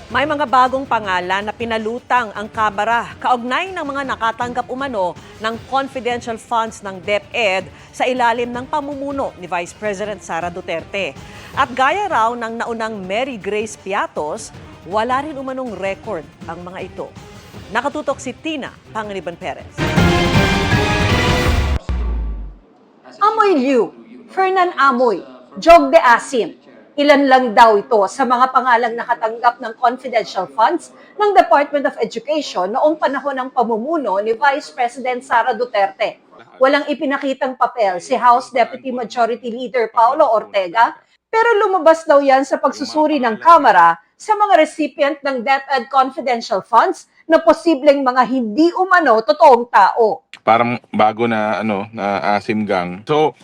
May mga bagong pangalan na pinalutang ang Kamara kaugnay ng mga nakatanggap umano ng confidential funds ng DepEd sa ilalim ng pamumuno ni Vice President Sara Duterte. At gaya raw ng naunang Mary Grace Piatos, wala rin umanong record ang mga ito. Nakatutok si Tina Panganiban Perez. Amoy Liu, Fernan Amoy, Jog de Asim. Ilan lang daw ito sa mga pangalang nakatanggap ng confidential funds ng Department of Education noong panahon ng pamumuno ni Vice President Sara Duterte. Walang ipinakitang papel si House Deputy Majority Leader Paulo Ortega, pero lumabas daw yan sa pagsusuri ng Kamara sa mga recipient ng DepEd confidential funds na posibleng mga hindi umano totoong tao. Parang bago na na Asim Gang. So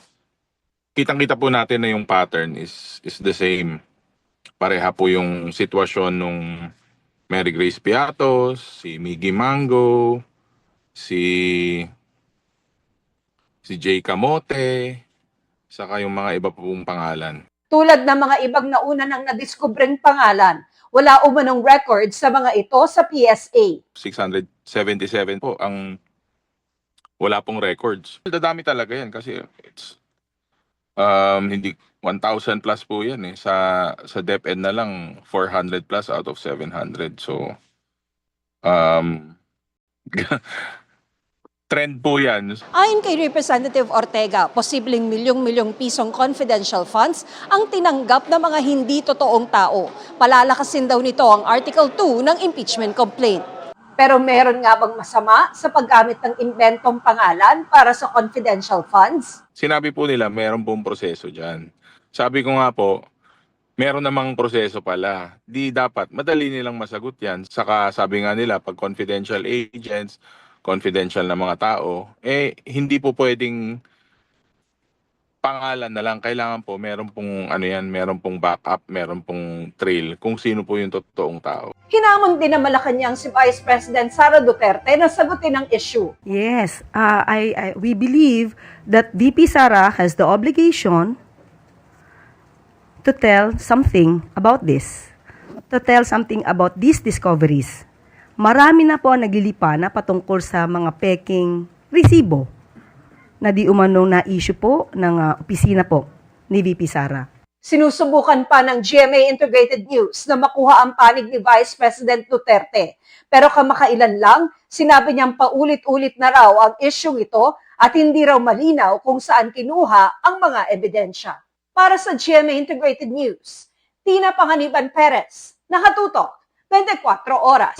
kitang-kita po natin na yung pattern is the same. Pareha po yung sitwasyon nung Mary Grace Piatos, si Miggy Mango, si Jay Camote, saka yung mga iba pong pangalan. Tulad ng mga ibang nauna nang nadiskubreng pangalan, wala umanong record sa mga ito sa PSA. 677 po ang wala pong records. Dadami talaga yan kasi it's hindi 1,000 plus po yan eh. Sa DepEd na lang 400 plus out of 700. So trend po yan. Ayon kay Representative Ortega, posibleng milyong-milyong pisong confidential funds ang tinanggap ng mga hindi totoong tao. Palalakasin daw nito ang Article 2 ng impeachment complaint. Pero meron nga bang masama sa paggamit ng inventong pangalan para sa confidential funds? Sinabi po nila meron pong proseso dyan. Sabi ko nga po, meron namang proseso pala. Di dapat, madali nilang masagot yan. Saka sabi nga nila, pag confidential agents, confidential na mga tao, hindi po pwedeng pangalan na lang. Kailangan po, meron pong meron pong backup, meron pong trail kung sino po yung totoong tao. Hinamon din ng Malacanang si Vice President Sara Duterte na sagutin ang issue. Yes, we believe that VP Sara has the obligation to tell something about this, to tell something about these discoveries. Marami na po ang naglilipa na patungkol sa mga peking resibo na di umanong na-issue po ng opisina po ni VP Sara. Sinusubukan pa ng GMA Integrated News na makuha ang panig ni Vice President Duterte. Pero kamakailan lang, sinabi niyang paulit-ulit na raw ang isyung ito at hindi raw malinaw kung saan kinuha ang mga ebidensya. Para sa GMA Integrated News, Tina Panganiban Perez, nakatutok 24 oras.